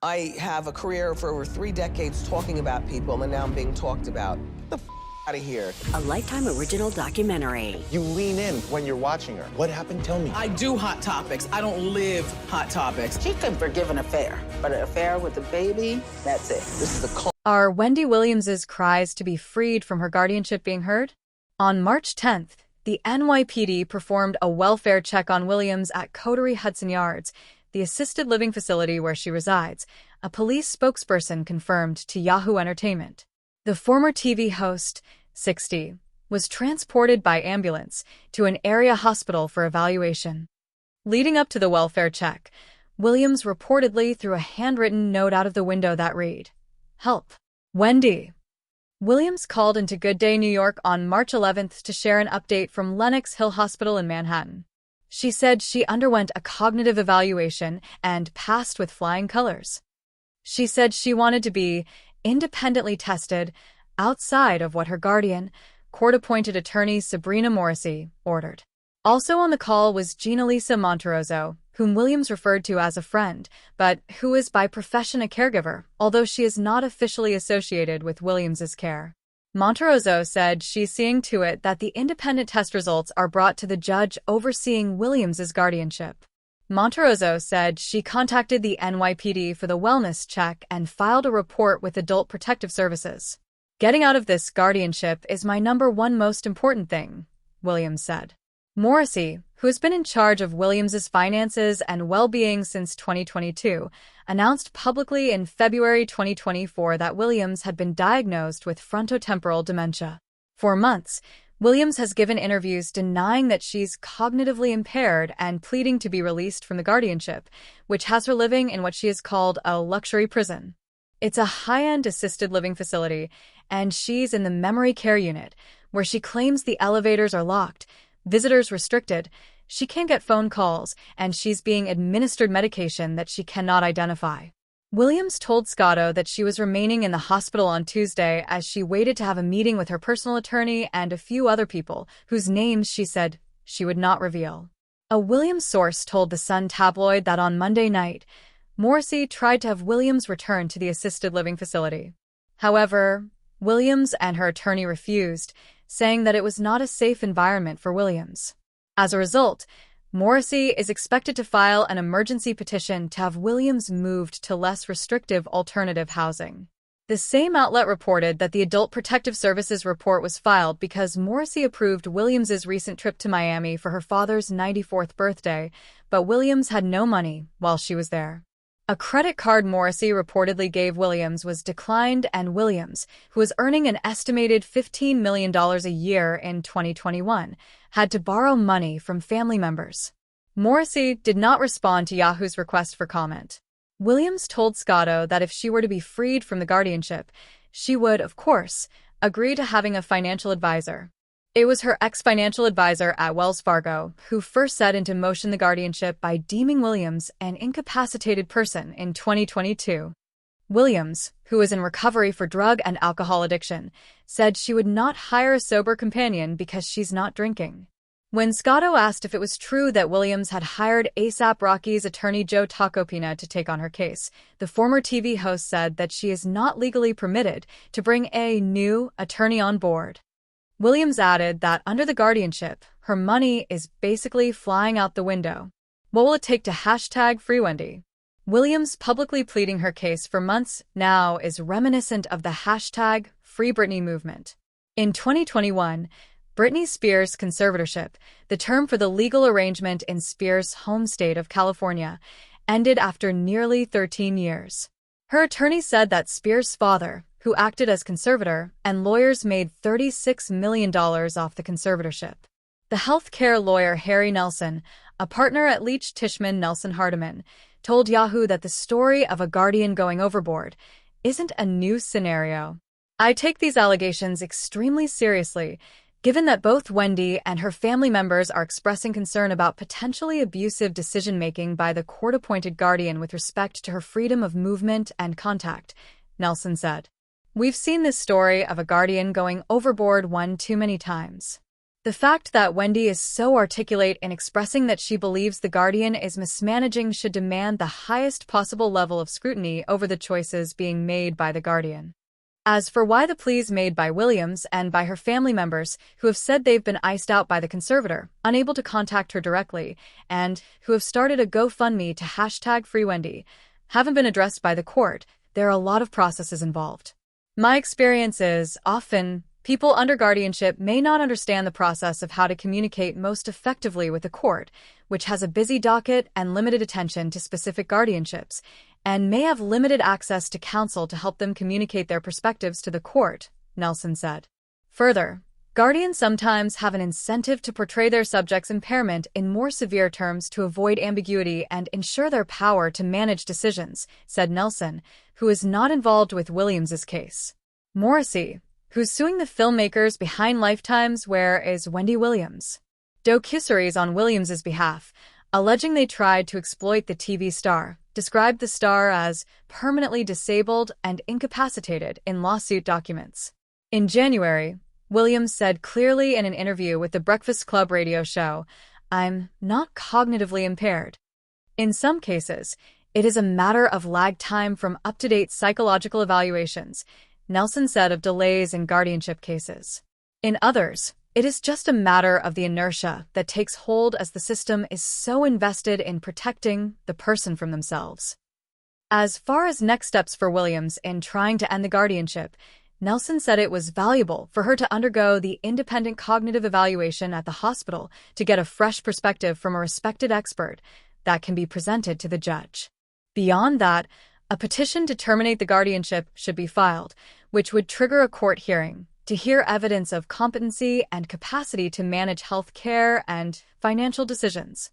I have a career for over 3 decades talking about people, and now I'm being talked about. Get the out of here. A Lifetime original documentary. You lean in when you're watching her. What happened? Tell me. I do hot topics. I don't live hot topics. She could forgive an affair, but an affair with a baby, that's it. This is a cult. Are Wendy Williams's cries to be freed from her guardianship being heard? On March 10th, the NYPD performed a welfare check on Williams at Coterie Hudson Yards, the assisted living facility where she resides, a police spokesperson confirmed to Yahoo Entertainment. The former TV host, 60, was transported by ambulance to an area hospital for evaluation. Leading up to the welfare check, Williams reportedly threw a handwritten note out of the window that read, "Help, Wendy." Williams called into Good Day New York on March 11th to share an update from Lenox Hill Hospital in Manhattan. She said she underwent a cognitive evaluation and passed with flying colors. She said she wanted to be independently tested outside of what her guardian, court-appointed attorney Sabrina Morrissey, ordered. Also on the call was Gina Lisa Monterozzo, whom Williams referred to as a friend, but who is by profession a caregiver, although she is not officially associated with Williams's care. Monterozzo said she's seeing to it that the independent test results are brought to the judge overseeing Williams's guardianship. Monterozzo said she contacted the NYPD for the wellness check and filed a report with Adult Protective Services. "Getting out of this guardianship is my #1 most important thing," Williams said. Morrissey, who has been in charge of Williams's finances and well-being since 2022, announced publicly in February 2024 that Williams had been diagnosed with frontotemporal dementia. For months, Williams has given interviews denying that she's cognitively impaired and pleading to be released from the guardianship, which has her living in what she has called a luxury prison. It's a high-end assisted living facility, and she's in the memory care unit, where she claims the elevators are locked, visitors restricted, she can't get phone calls, and she's being administered medication that she cannot identify. Williams told Scotto that she was remaining in the hospital on Tuesday as she waited to have a meeting with her personal attorney and a few other people, whose names she said she would not reveal. A Williams source told the Sun tabloid that on Monday night, Morrissey tried to have Williams return to the assisted living facility. However, Williams and her attorney refused, saying that it was not a safe environment for Williams. As a result, Morrissey is expected to file an emergency petition to have Williams moved to less restrictive alternative housing. The same outlet reported that the Adult Protective Services report was filed because Morrissey approved Williams's recent trip to Miami for her father's 94th birthday, but Williams had no money while she was there. A credit card Morrissey reportedly gave Williams was declined, and Williams, who was earning an estimated $15 million a year in 2021, had to borrow money from family members. Morrissey did not respond to Yahoo's request for comment. Williams told Scotto that if she were to be freed from the guardianship, she would, of course, agree to having a financial advisor. It was her ex-financial advisor at Wells Fargo who first set into motion the guardianship by deeming Williams an incapacitated person in 2022. Williams, who is in recovery for drug and alcohol addiction, said she would not hire a sober companion because she's not drinking. When Scotto asked if it was true that Williams had hired A$AP Rocky's attorney Joe Tacopina to take on her case, the former TV host said that she is not legally permitted to bring a new attorney on board. Williams added that under the guardianship, her money is basically flying out the window. What will it take to #FreeWendy? Williams publicly pleading her case for months now is reminiscent of the #FreeBritney movement. In 2021, Britney Spears' conservatorship, the term for the legal arrangement in Spears' home state of California, ended after nearly 13 years. Her attorney said that Spears' father, who acted as conservator, and lawyers made $36 million off the conservatorship. The healthcare lawyer Harry Nelson, a partner at Leach Tishman Nelson Hardiman, told Yahoo that the story of a guardian going overboard isn't a new scenario. "I take these allegations extremely seriously, given that both Wendy and her family members are expressing concern about potentially abusive decision-making by the court-appointed guardian with respect to her freedom of movement and contact," Nelson said. "We've seen this story of a guardian going overboard one too many times. The fact that Wendy is so articulate in expressing that she believes the guardian is mismanaging should demand the highest possible level of scrutiny over the choices being made by the guardian. As for why the pleas made by Williams and by her family members, who have said they've been iced out by the conservator, unable to contact her directly, and who have started a GoFundMe to #FreeWendy, haven't been addressed by the court, there are a lot of processes involved. My experience is, often, people under guardianship may not understand the process of how to communicate most effectively with the court, which has a busy docket and limited attention to specific guardianships, and may have limited access to counsel to help them communicate their perspectives to the court, Nelson said. Further, guardians sometimes have an incentive to portray their subjects' impairment in more severe terms to avoid ambiguity and ensure their power to manage decisions, said Nelson, who is not involved with Williams's case. Morrissey, who's suing the filmmakers behind Lifetime's Where is Wendy Williams? Documentaries on Williams's behalf, alleging they tried to exploit the TV star, described the star as permanently disabled and incapacitated in lawsuit documents. In January, Williams said clearly in an interview with the Breakfast Club radio show, "I'm not cognitively impaired. In some cases, it is a matter of lag time from up-to-date psychological evaluations," Nelson said of delays in guardianship cases. In others, it is just a matter of the inertia that takes hold as the system is so invested in protecting the person from themselves. As far as next steps for Williams in trying to end the guardianship, Nelson said it was valuable for her to undergo the independent cognitive evaluation at the hospital to get a fresh perspective from a respected expert that can be presented to the judge. Beyond that, a petition to terminate the guardianship should be filed, which would trigger a court hearing to hear evidence of competency and capacity to manage health care and financial decisions.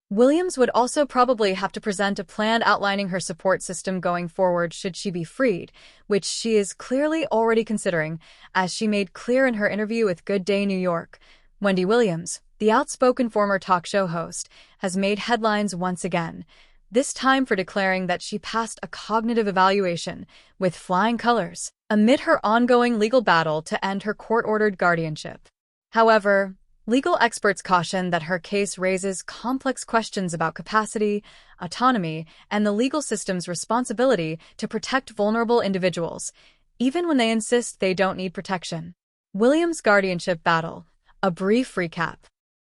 Williams would also probably have to present a plan outlining her support system going forward should she be freed, which she is clearly already considering, as she made clear in her interview with Good Day New York. Wendy Williams, the outspoken former talk show host, has made headlines once again, this time for declaring that she passed a cognitive evaluation with flying colors amid her ongoing legal battle to end her court-ordered guardianship. However, legal experts caution that her case raises complex questions about capacity, autonomy, and the legal system's responsibility to protect vulnerable individuals, even when they insist they don't need protection. Williams' guardianship battle. A brief recap.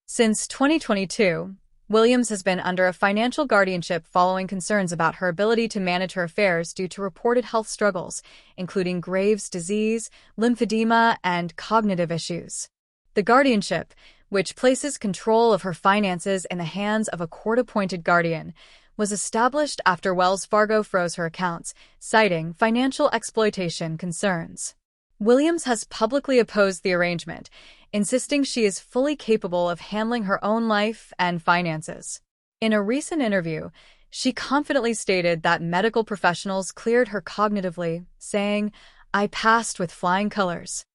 Since 2022, Williams has been under a financial guardianship following concerns about her ability to manage her affairs due to reported health struggles, including Graves' disease, lymphedema, and cognitive issues. The guardianship, which places control of her finances in the hands of a court-appointed guardian, was established after Wells Fargo froze her accounts, citing financial exploitation concerns. Williams has publicly opposed the arrangement, insisting she is fully capable of handling her own life and finances. In a recent interview, she confidently stated that medical professionals cleared her cognitively, saying, "I passed with flying colors."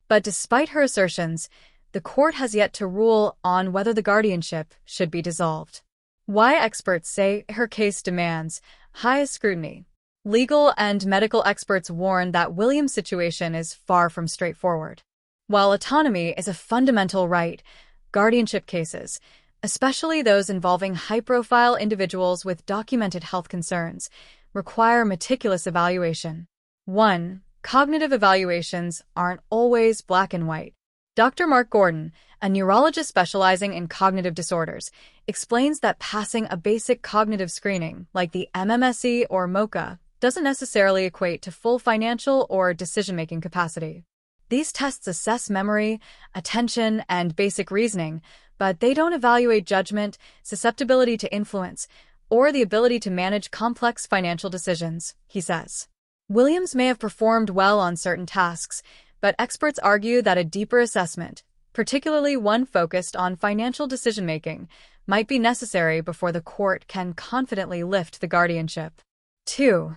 But despite her assertions, the court has yet to rule on whether the guardianship should be dissolved. Why experts say her case demands highest scrutiny. Legal and medical experts warn that Williams' situation is far from straightforward. While autonomy is a fundamental right, guardianship cases, especially those involving high-profile individuals with documented health concerns, require meticulous evaluation. 1. Cognitive evaluations aren't always black and white. Dr. Mark Gordon, a neurologist specializing in cognitive disorders, explains that passing a basic cognitive screening, like the MMSE or MoCA, doesn't necessarily equate to full financial or decision-making capacity. These tests assess memory, attention, and basic reasoning, but they don't evaluate judgment, susceptibility to influence, or the ability to manage complex financial decisions, he says. Williams may have performed well on certain tasks, but experts argue that a deeper assessment, particularly one focused on financial decision-making, might be necessary before the court can confidently lift the guardianship. 2.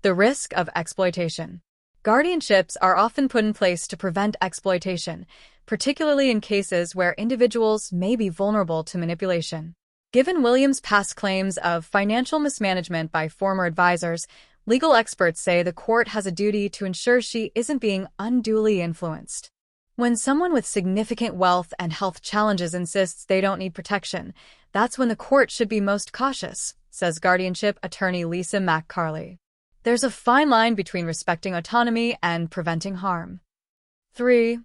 The risk of exploitation. Guardianships are often put in place to prevent exploitation, particularly in cases where individuals may be vulnerable to manipulation. Given Williams' past claims of financial mismanagement by former advisors, legal experts say the court has a duty to ensure she isn't being unduly influenced. When someone with significant wealth and health challenges insists they don't need protection, that's when the court should be most cautious, says guardianship attorney Lisa McCarley. There's a fine line between respecting autonomy and preventing harm. 3.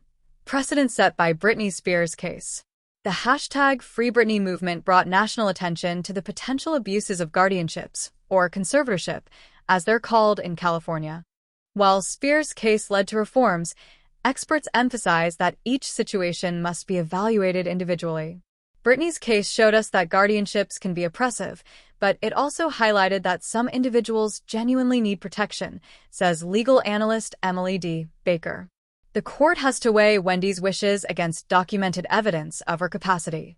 Precedent set by Britney Spears' case. The hashtag Free Britney movement brought national attention to the potential abuses of guardianships, or conservatorship, as they're called in California. While Spears' case led to reforms, experts emphasize that each situation must be evaluated individually. Britney's case showed us that guardianships can be oppressive, but it also highlighted that some individuals genuinely need protection, says legal analyst Emily D. Baker. The court has to weigh Wendy's wishes against documented evidence of her capacity.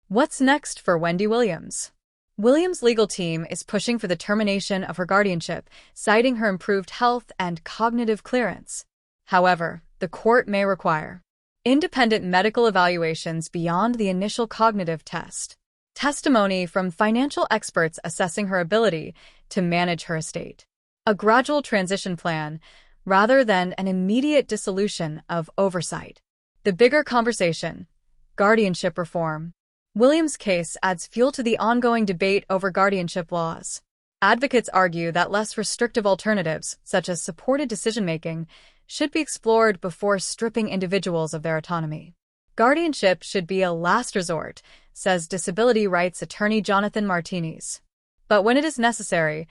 What's next for Wendy Williams? Williams' legal team is pushing for the termination of her guardianship, citing her improved health and cognitive clearance. However, the court may require independent medical evaluations beyond the initial cognitive test, testimony from financial experts assessing her ability to manage her estate, a gradual transition plan, rather than an immediate dissolution of oversight. The bigger conversation: guardianship reform. Williams' case adds fuel to the ongoing debate over guardianship laws. Advocates argue that less restrictive alternatives, such as supported decision-making, should be explored before stripping individuals of their autonomy. Guardianship should be a last resort, says disability rights attorney Jonathan Martinez. But when it is necessary,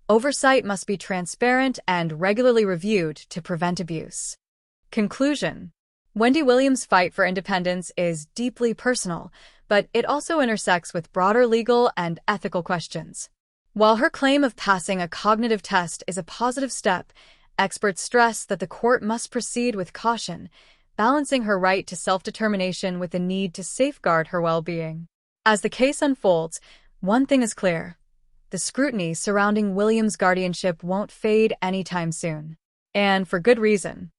oversight must be transparent and regularly reviewed to prevent abuse. Conclusion: Wendy Williams' fight for independence is deeply personal, but it also intersects with broader legal and ethical questions. While her claim of passing a cognitive test is a positive step, experts stress that the court must proceed with caution, balancing her right to self-determination with the need to safeguard her well-being. As the case unfolds, one thing is clear: the scrutiny surrounding Williams' guardianship won't fade anytime soon. And for good reason.